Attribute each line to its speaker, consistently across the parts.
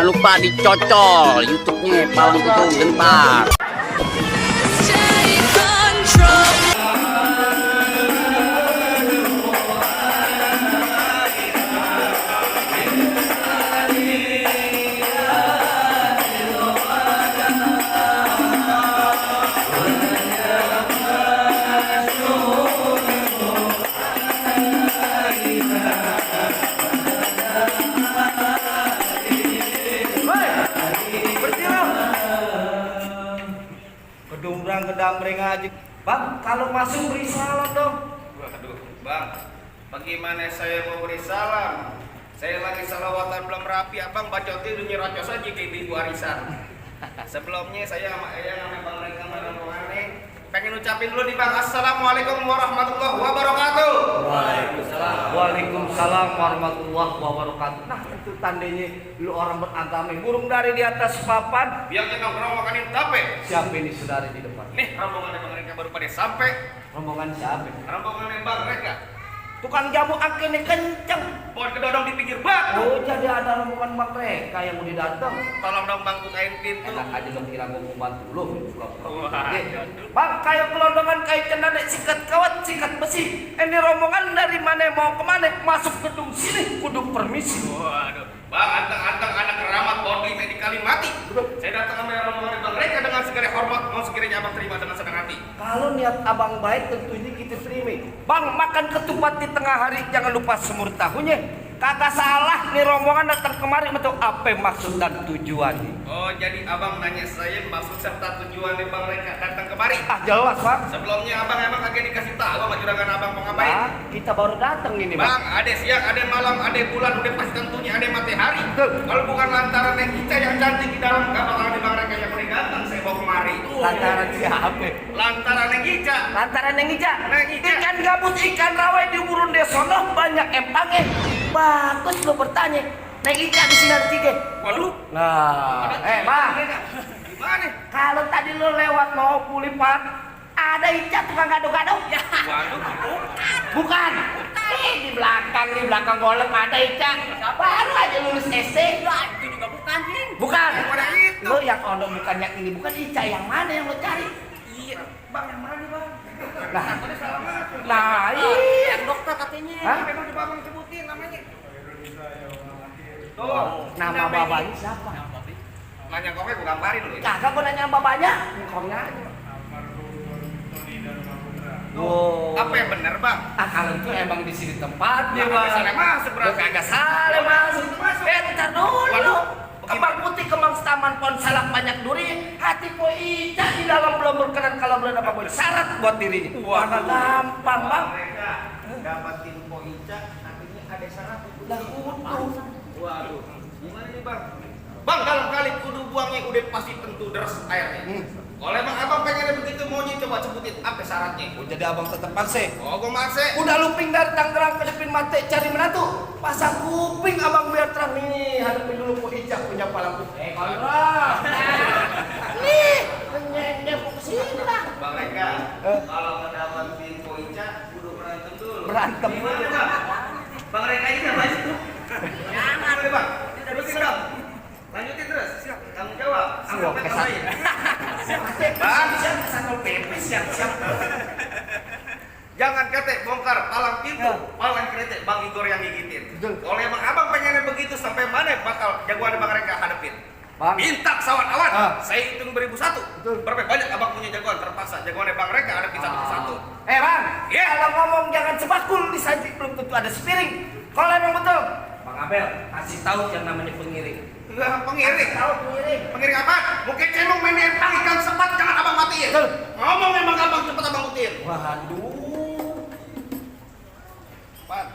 Speaker 1: Jangan lupa dicocol YouTube-nya Palang Pintu Gentar.
Speaker 2: Gedambreng aja, Bang. Kalau masuk beri salam dong.
Speaker 3: Waduh, Bang, bagaimana saya mau beri salam? Saya lagi salawatan belum rapi, Abang bacotin udah nyerocos aja ke ibu arisan. Sebelumnya saya sama Eyang sama Bang Reka Marangwane pengen ucapin dulu nih Bang, Assalamualaikum warahmatullahi wabarakatuh.
Speaker 2: Waalaikumsalam warahmatullahi wabarakatuh. Nah, itu tandanya lu orang beragama, burung dari di atas papan.
Speaker 3: Biar kita nongkrong makanin tape.
Speaker 2: Siapa ini saudara di depan?
Speaker 3: Nih rombongan Bang Reka baru pada sampai.
Speaker 2: Rombongan siapa?
Speaker 3: Rombongan Bang Reka.
Speaker 2: Tukang jamu akhirnya kenceng.
Speaker 3: Pohon kedodong di pinggir batu.
Speaker 2: Oh, jadi ada rombongan Bang Reka yang mau datang.
Speaker 3: Tolong dong Bang bukain pintu.
Speaker 2: Enak aja dong kira mau bantu lu.
Speaker 3: Wah.
Speaker 2: Bang, kayak kelondongan kayak cendanek sikat kawat, sikat besi. Ini rombongan dari mana mau kemana? Masuk gedung sini, kudu permisi.
Speaker 3: Waduh, Bang, anteng-anteng anak keramat bodi medikali mati. Saya datang sama rombongan Bang Reka dengan segala hormat, mau sekiranya Abang terima dengan senang hati.
Speaker 2: Kalau niat abang baik tentu ini kita terima. Bang, makan ketupat di tengah hari, jangan lupa semur tahunya. Kagak salah nih rombongan datang kemari untuk apa maksud dan tujuannya.
Speaker 3: Oh, jadi Abang nanya saya maksud serta tujuan Bang Reka datang kemari.
Speaker 2: Ah, jelas Bang.
Speaker 3: Sebelumnya Abang emang agak dikasih tahu sama juragan Abang mau ngapain?
Speaker 2: Nah, kita baru datang ini Bang.
Speaker 3: Bang, ada siang, ada malam, ada bulan, udah pasti tentunya ada matahari.
Speaker 2: Betul.
Speaker 3: Kalau bukan lantaran yang kita yang cantik di dalam, gak bakal ada Bang Reka yang udah datang saya bawa kemari.
Speaker 2: Lantaran siapa?
Speaker 3: Lantaran yang Ica.
Speaker 2: Lantaran yang hijau.
Speaker 3: Neng Ica.
Speaker 2: Ikan gabus, ikan rawa di burung desono banyak empangnya. Bagus lo bertanya. Neng Ica di sinar tiga.
Speaker 3: Waduh.
Speaker 2: Nah, Bang.
Speaker 3: Gimana?
Speaker 2: Kalau tadi lo lewat mau pulipat, ada Ica tukang gado-gado.
Speaker 3: Waduh.
Speaker 2: Bukan. Di belakang golem ada Ica. Baru aja lulus SD.
Speaker 4: Itu juga bukan, Hing.
Speaker 2: Bukan.
Speaker 3: Bukan itu.
Speaker 2: Lo yang ono bukan yang ini, bukan Ica yang mana yang lo cari?
Speaker 4: Iya.
Speaker 3: Bang, yang mana Bang?
Speaker 2: Nah, iya.
Speaker 4: Yang dokter katanya.
Speaker 2: Hah?
Speaker 3: Memang coba Abang sebutin namanya. Tuh,
Speaker 2: Nama babanya siapa?
Speaker 3: nanya koknya gue gambarin lu.
Speaker 2: Kagak gua nanya babanya, ngomongnya aja. Wow.
Speaker 3: Apa yang bener Bang?
Speaker 2: Ah, kalau itu emang di sini tempatnya,
Speaker 3: Kagak
Speaker 2: Bang.
Speaker 3: salah masuk
Speaker 2: Lo
Speaker 3: berarti.
Speaker 2: kagak salah masuk. Entar dulu.
Speaker 3: Waduh.
Speaker 2: Kembang putih, kembang taman, pohon salak banyak duri. Hati po Ica di dalam belum berkenan kalau belum apa pun syarat buat dirinya. Mana gampang, Bang.
Speaker 3: Mereka dapatin po Ica, akhirnya ada syarat.
Speaker 2: Lah kudu.
Speaker 3: Waduh, gimana nih Bang? Bang, dalam kali kudu buangnya udah pasti tentu deras airnya. Kalau emang Abang pengen begitu maunya coba sebutin apa syaratnya?
Speaker 2: Oh, jadi abang tetap paksa.
Speaker 3: Oh, gue maksa.
Speaker 2: Udah luping dari Tangerang ke depan mate cari menantu. Pasang kuping abang biar terang nih. Hadapin dulu Po Ica punya palang putih. Kontra. Nih, menyendep ke sini lah.
Speaker 3: Bang Reka, kalau ngedapatin po Ica kudu berantem dulu.
Speaker 2: Berantem
Speaker 3: Gimana
Speaker 2: dulu.
Speaker 3: Bang? Bang Reka ini apa sih? Jangan deh Bang. Terusin dong. Lanjutin terus. Siap. Tanggung jawab.
Speaker 2: Siap, kesan.
Speaker 3: Bang,
Speaker 2: Siap kesana pepes siap.
Speaker 3: jangan kete bongkar palang pintu, palang kereta Bang Igor yang gigitin.
Speaker 2: Betul.
Speaker 3: Kalau emang Abang pengennya begitu sampai mana bakal jagoan Bang Reka hadapin?
Speaker 2: Bang.
Speaker 3: Minta pesawat awan.
Speaker 2: Ah.
Speaker 3: Saya hitung beribu-satu.
Speaker 2: Betul.
Speaker 3: Berapa banyak Abang punya jagoan terpaksa jagoan Bang Reka hadapin satu-satu.
Speaker 2: Bang,
Speaker 3: Iya.
Speaker 2: kalau ngomong jangan sebakul disaji belum tentu ada spiring. Kalau emang betul, Bang Abel kasih tahu yang namanya pengiring.
Speaker 3: Enggak, pengiring.
Speaker 2: Tahu pengiring.
Speaker 3: Pengiring apa? Mungkin cemong main ikan sepat jangan Abang matiin.
Speaker 2: Betul.
Speaker 3: Ngomong emang Abang cepet Abang matiin.
Speaker 2: Waduh.
Speaker 3: Pan,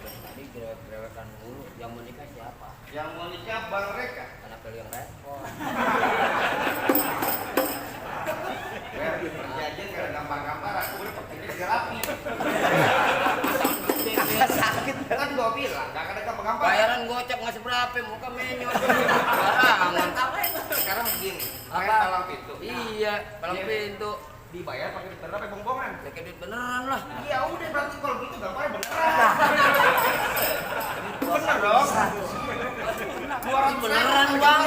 Speaker 4: Tadi gerewekan dulu. Yang mau nikah siapa?
Speaker 3: yang mau nikah Bang Reka.
Speaker 4: Anak kali yang repot.
Speaker 3: Perjanjian karena gampar-gampar aku udah perjanjian gak rapi.
Speaker 2: Sakit.
Speaker 3: Kan gua bilang gak ada gampar-gampar.
Speaker 4: Bayaran gocap nggak seberapa, muka menyor. Barangan.
Speaker 3: Sekarang begini,
Speaker 4: Apa?
Speaker 3: main palang pintu.
Speaker 4: Iya, palang
Speaker 3: Iya.
Speaker 4: pintu.
Speaker 3: Dibayar pakai duit berapa bongbongan?
Speaker 4: Pakai duit beneran lah.
Speaker 3: Ya udah berarti kalau gitu gambarnya beneran. Bener dong. Gua
Speaker 4: Beneran bang.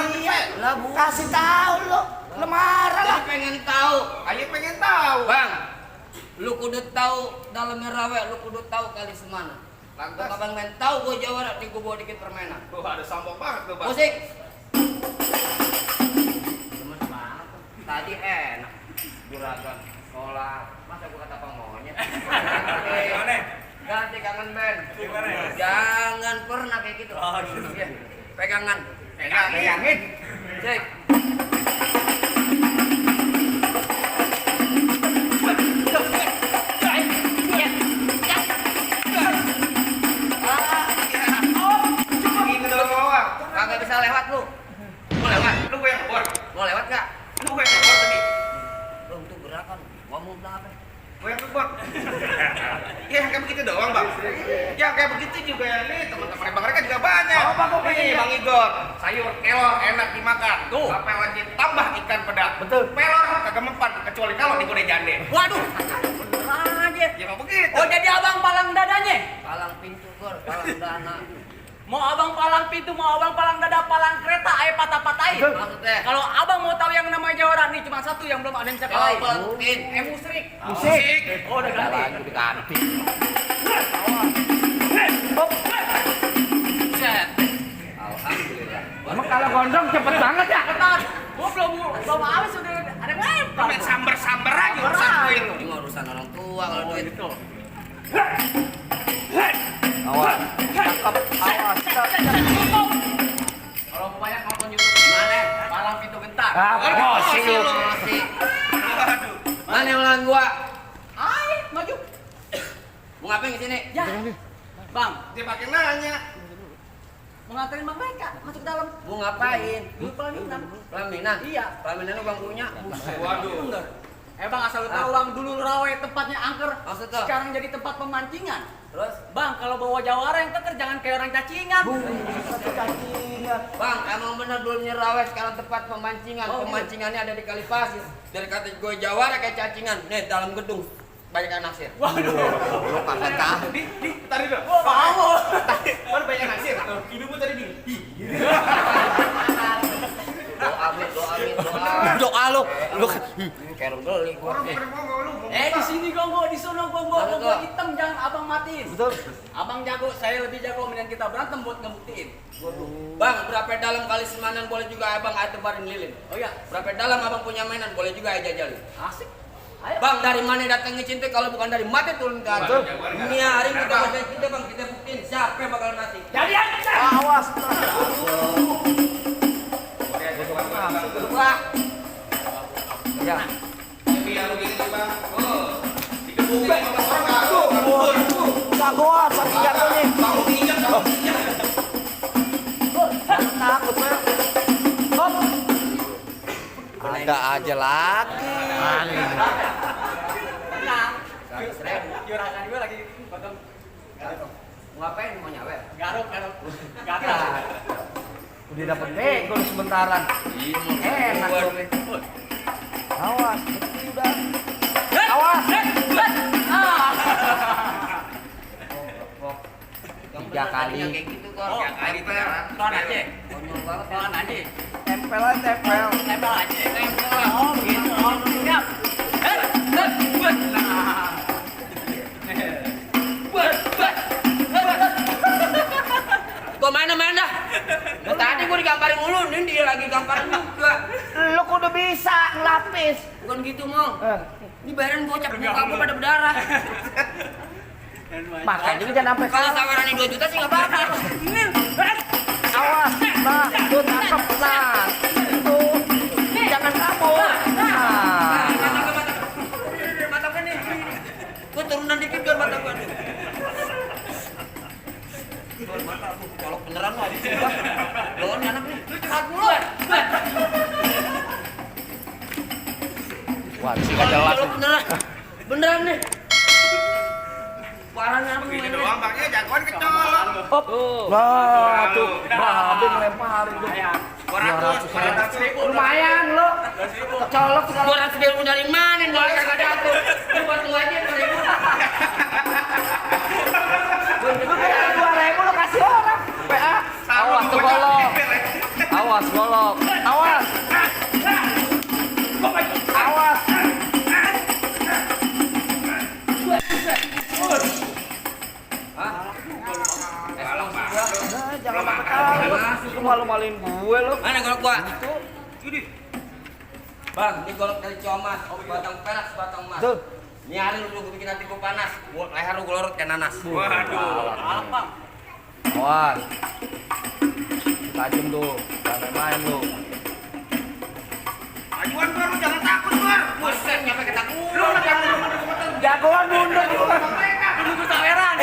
Speaker 4: Lah bu.
Speaker 2: Kasih tahu lo. Lemara lah.
Speaker 4: Jadi pengen tahu.
Speaker 3: Ayo pengen tahu.
Speaker 4: Bang, lu kudu tahu dalamnya rawe, lu kudu tahu kali semana. Kagak abang main tahu gua jawara di gua bawa dikit permainan.
Speaker 3: Tuh ada sambok banget tuh bang.
Speaker 4: Musik. Gemes banget. Tadi enak. Juragan sekolah. Masa gua kata monyet. Ganti kangen band. Jangan pernah kayak gitu. Oh, gitu. Ya. Pegangan.
Speaker 2: Pegangin.
Speaker 4: Cek.
Speaker 3: Gitu doang.
Speaker 4: Kagak bisa lewat lu.
Speaker 3: Mau lewat? Lu gue yang ngebor.
Speaker 4: Mau lewat gak?
Speaker 3: Lu gue yang ngebor tadi.
Speaker 4: Lu untuk gerakan. Ngomong apa?
Speaker 3: Gue yang ngebor. Ya kayak begitu doang bang. Ya kayak begitu juga ya nih teman-teman bang mereka juga banyak.
Speaker 2: Oh, Bang, kok
Speaker 3: nih
Speaker 2: pengen?
Speaker 3: bang Igor, sayur kelor enak dimakan.
Speaker 2: Tuh.
Speaker 3: Apa yang lagi tambah ikan pedas.
Speaker 2: Betul.
Speaker 3: Pelor kagak mempan kecuali kalau digoreng jande.
Speaker 4: Waduh. Beneran aja.
Speaker 3: Ya mau begitu.
Speaker 5: Oh jadi abang palang dadanya?
Speaker 4: Palang pintu gor, palang dana.
Speaker 5: Mau abang palang pintu, mau abang palang dada, palang kereta, ayo patah-patahin.
Speaker 2: Betul.
Speaker 4: Maksudnya?
Speaker 5: Kalau abang mau tahu yang namanya jawara nih cuma satu yang belum ada yang bisa
Speaker 4: Kalau
Speaker 5: kalahin.
Speaker 4: bantuin.
Speaker 5: Musrik.
Speaker 2: Musik.
Speaker 5: Oh udah ganti.
Speaker 1: diganti.
Speaker 4: Set. Alhamdulillah.
Speaker 2: Emang kalau gondrong cepet banget ya?
Speaker 5: Ketat. Gua belum habis sudah ada yang lempar.
Speaker 3: Main samber-samber aja urusan gue itu.
Speaker 4: Ini mah urusan orang tua kalau duit.
Speaker 5: Gitu.
Speaker 2: Awas. Cakep. Awas.
Speaker 5: Kalau banyak nonton YouTube gimana? Palang pintu gentar.
Speaker 2: Ah,
Speaker 4: Masih
Speaker 2: lu.
Speaker 4: masih.
Speaker 3: Waduh.
Speaker 4: Mana yang lawan gua?
Speaker 5: Ayo maju.
Speaker 4: Mau ngapain ke sini?
Speaker 5: Ya. Bang,
Speaker 3: Dia pakai nanya.
Speaker 5: mau nganterin Bang Meka masuk ke dalam.
Speaker 4: Mau ngapain?
Speaker 5: Dulu pelaminan.
Speaker 4: Pelaminan?
Speaker 5: Iya.
Speaker 4: Pelaminan lu bang punya?
Speaker 3: Waduh.
Speaker 5: Bener. Bang asal lu tahu bang, dulu rawe tempatnya angker.
Speaker 4: Maksudnya?
Speaker 5: Sekarang jadi tempat pemancingan.
Speaker 4: Terus?
Speaker 5: Bang, kalau bawa jawara yang keker jangan kayak orang cacingan.
Speaker 2: Satu cacingan.
Speaker 4: Bang, emang bener dulunya rawe sekarang tempat pemancingan.
Speaker 5: Oh,
Speaker 4: Pemancingannya ada di Kali Pasir. Dari kata gue Jawara kayak cacingan. Nih dalam gedung banyak yang naksir.
Speaker 5: Waduh.
Speaker 4: Lu kagak tahu.
Speaker 3: Di, tadi dulu.
Speaker 5: Gua mau.
Speaker 3: Mana banyak nasir? Hidupmu tadi di.
Speaker 4: Doa amin, doa amin, doa.
Speaker 1: Doa lu. Lu
Speaker 4: Kayak geli gua.
Speaker 3: Orang pada ngomong lu.
Speaker 5: Di sini gonggo, di sono gonggo,
Speaker 4: Mana
Speaker 5: gonggo
Speaker 4: tuh?
Speaker 5: hitam jangan abang matiin.
Speaker 2: Betul.
Speaker 5: Abang jago, saya lebih jago mendingan kita berantem buat ngebuktiin.
Speaker 4: Bang, berapa dalam kali semanan boleh juga abang ayat tebarin lilin.
Speaker 5: Oh iya,
Speaker 4: Berapa dalam abang punya mainan boleh juga ayat jajalin.
Speaker 5: asik. Ayo.
Speaker 4: Bang, dari mana datangnya cinta kalau bukan dari mati turun ke atas.
Speaker 3: Betul.
Speaker 4: Ini hari kita bahas kita bang, kita buktiin siapa yang bakal mati.
Speaker 5: Jadi aja.
Speaker 2: Awas.
Speaker 4: Wah,
Speaker 2: Ya.
Speaker 3: Biar begini bang. Oh. Dikebukin sama orang ngaruh.
Speaker 2: Enggak kuat, sakit jatuhnya.
Speaker 3: Bang injak, bang injak.
Speaker 2: Takut saya. Hop.
Speaker 1: ada aja lagi.
Speaker 5: Nah, juragan gue lagi potong.
Speaker 4: ngapain mau nyawer?
Speaker 5: Garuk. Gatal.
Speaker 2: Udah dapet bego lu sementaran. Enak lu. Awas, ini udah. Awas.
Speaker 1: Tiga kali.
Speaker 4: Yang kayak gitu kok.
Speaker 5: Oh,
Speaker 3: Tiga kali beneran.
Speaker 5: Pelan aja.
Speaker 4: Konyol banget ya.
Speaker 5: Pelan aja.
Speaker 2: Tempel aja, tempel.
Speaker 5: Tempel aja. Oh, begitu. Oh, siap. Nah.
Speaker 4: Gua main dah. Dari tadi gua digambarin mulu, ini dia lagi gambarin juga.
Speaker 2: Lu kudu bisa ngelapis.
Speaker 4: Bukan gitu, Mong. Ini bayaran gocap muka gua pada berdarah.
Speaker 2: Makanya juga jangan sampai
Speaker 4: Kalau
Speaker 2: salah.
Speaker 4: tawarannya 2 juta sih enggak apa-apa.
Speaker 2: Awas. Nah, tuh tangkap. Nah, itu. Jangan kabur. Nah.
Speaker 4: Mata gua nih. Gua turunan dikit biar mata gua nih. Mata aku colok beneran lah. Lo nih anak nih. Cepat mulu.
Speaker 1: Wah, sih gak jelas.
Speaker 4: Colok beneran. Beneran nih. Parahnya apa
Speaker 3: Begini
Speaker 4: mainnya?
Speaker 3: doang bang, ya jagoan kecolok.
Speaker 2: Hop. Nah, tuh. Babe ngelemparin tuh.
Speaker 3: 200 ribu.
Speaker 2: Lumayan lo. Kecolok segala.
Speaker 4: 200.000 dari mana? Nol kagak jatuh. Lu buat lu aja 2.000.
Speaker 2: Lu kayak 2.000 lo kasih orang. PA. Awas tuh kalau.
Speaker 3: malu-maluin gue lo.
Speaker 4: Mana golok gua? Ini. Bang, ini golok dari Ciomas, batang perak, batang emas.
Speaker 3: Tuh.
Speaker 4: Ini hari lu gua bikin hati gua panas. Gua leher lu gua lorot kayak nanas.
Speaker 3: Waduh.
Speaker 5: Apa?
Speaker 2: Awas. Tajam tuh. Jangan main lu.
Speaker 3: Ajuan gue lu jangan takut gue.
Speaker 4: Buset, nyampe ketakutan.
Speaker 3: Lu jangan mundur.
Speaker 2: Jagoan mundur lu.
Speaker 5: Tunggu saweran.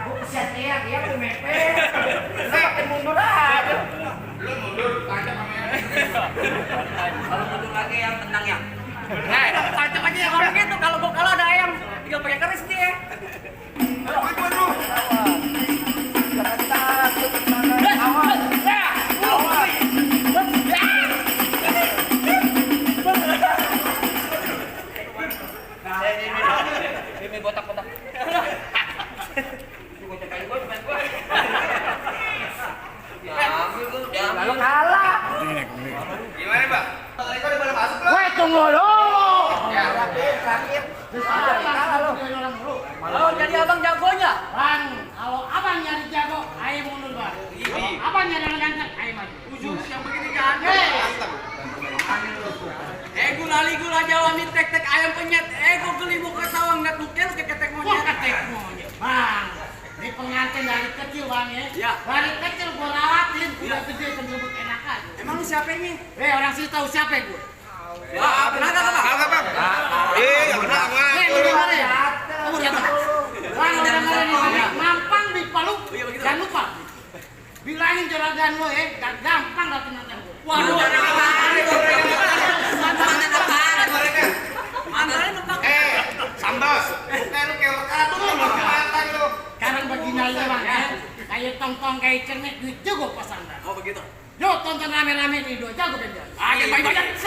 Speaker 2: Gua kesian dia udah mepet. Lu makin mundur aja.
Speaker 3: Lu mundur, tancap sama yang.
Speaker 4: Kalau mundur lagi yang tenang ya.
Speaker 5: Tancap aja yang ngomong gitu. Kalau gua kalah ada ayam, tinggal pakai keris dia.
Speaker 3: Ajuan lu.
Speaker 2: Jangan takut. Awas.
Speaker 4: Ini botak-botak. Gua cekain gua, cekain gua. Diambil gua, diambil.
Speaker 2: Lalu kalah.
Speaker 3: Gimana, Bang? Mereka udah pada masuk belum?
Speaker 2: Woi, tunggu dulu.
Speaker 3: Ya.
Speaker 2: Terakhir. Kalah lu.
Speaker 5: Oh, jadi abang jagonya?
Speaker 6: Bang, kalau abang nyari jago, ayo mundur bang. Abang nyari yang ganteng, ayo maju.
Speaker 5: Ujung yang begini ganteng. Gula Jawa mie tek-tek ayam penyet. Gua geli muka sawang ngeliat muka lu kayak ketek
Speaker 6: Wah,
Speaker 5: monyet.
Speaker 6: ketek monyet. Bang, ini pengantin dari kecil bang ya.
Speaker 5: Ya.
Speaker 6: Dari kecil gua rawatin, udah gede penjemput enakan.
Speaker 5: Emang lu siapa ini?
Speaker 6: Orang sih tahu siapa gue.
Speaker 5: Ya, benar kata Bang?
Speaker 3: Kagak, Bang. Yang benar aman.
Speaker 6: Lu dengerin ya. Kamu lihat bang. Bang, lu dengerin ini. Mampang di Palu. Jangan lupa. Bilangin juragan lo ya, gak gampang dapetin mantan gue.
Speaker 5: Waduh,
Speaker 3: Sambal. Bukan lu kayak lekat tuh, mantan lu.
Speaker 6: Sekarang begini aja bang ya. Kayak tong-tong kayak cermek duit juga pasang dah.
Speaker 5: Oh begitu.
Speaker 6: Yo tonton rame-rame nih dua jago benda.
Speaker 5: Ayo baik-baik.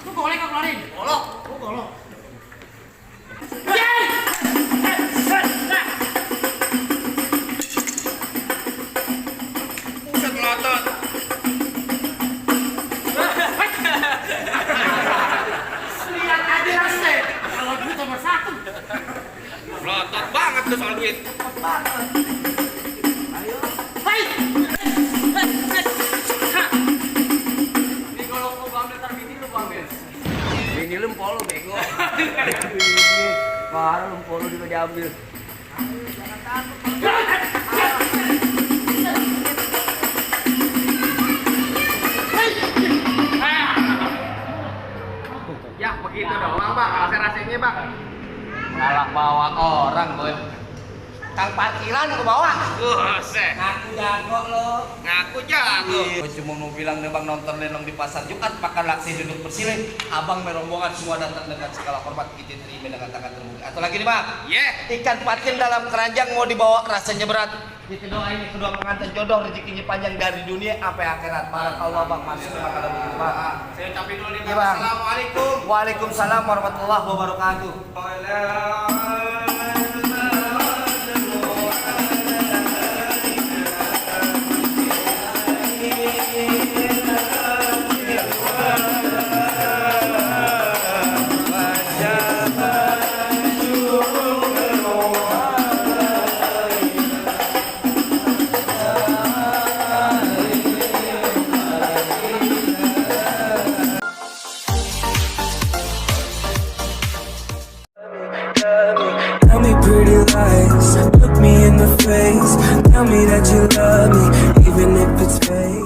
Speaker 6: Lu boleh kau keluarin?
Speaker 5: Olok.
Speaker 6: Lu golok.
Speaker 3: Buset melotot.
Speaker 6: Lihat aja rasanya. Kalau duit nomor satu.
Speaker 3: Melotot banget tuh soal duit.
Speaker 6: Baik.
Speaker 5: Ini kalau gua ambil ntar bini lu gua ambil.
Speaker 4: Ini lu polo bego. Parah lu polo juga diambil.
Speaker 3: Ya begitu doang, Bang. Rasa-rasanya, Bang.
Speaker 2: Malah bawa orang gue. Kang parkiran gue bawa.
Speaker 3: Buset.
Speaker 4: Ngaku jago lo.
Speaker 3: Ngaku jago.
Speaker 2: Gue cuma mau bilang nih bang, nonton lenong di pasar Jumat makan laksi duduk bersilih. Abang merombongan semua datang dengan segala hormat, kita terima dengan tangan terbuka. Atau lagi nih bang, ikan patin dalam keranjang mau dibawa, rasanya berat. Kita doain nih kedua pengantin jodoh, rezekinya panjang dari dunia sampai akhirat. Barakallah bang, masuk ke makanan begitu bang.
Speaker 3: Saya ucapin dulu nih,
Speaker 2: Iya,
Speaker 3: Bang.
Speaker 2: Bang.
Speaker 3: Assalamualaikum.
Speaker 2: Waalaikumsalam warahmatullahi wabarakatuh.
Speaker 7: Tell me pretty lies, look me in the face. Tell me that you love me, even if it's fake.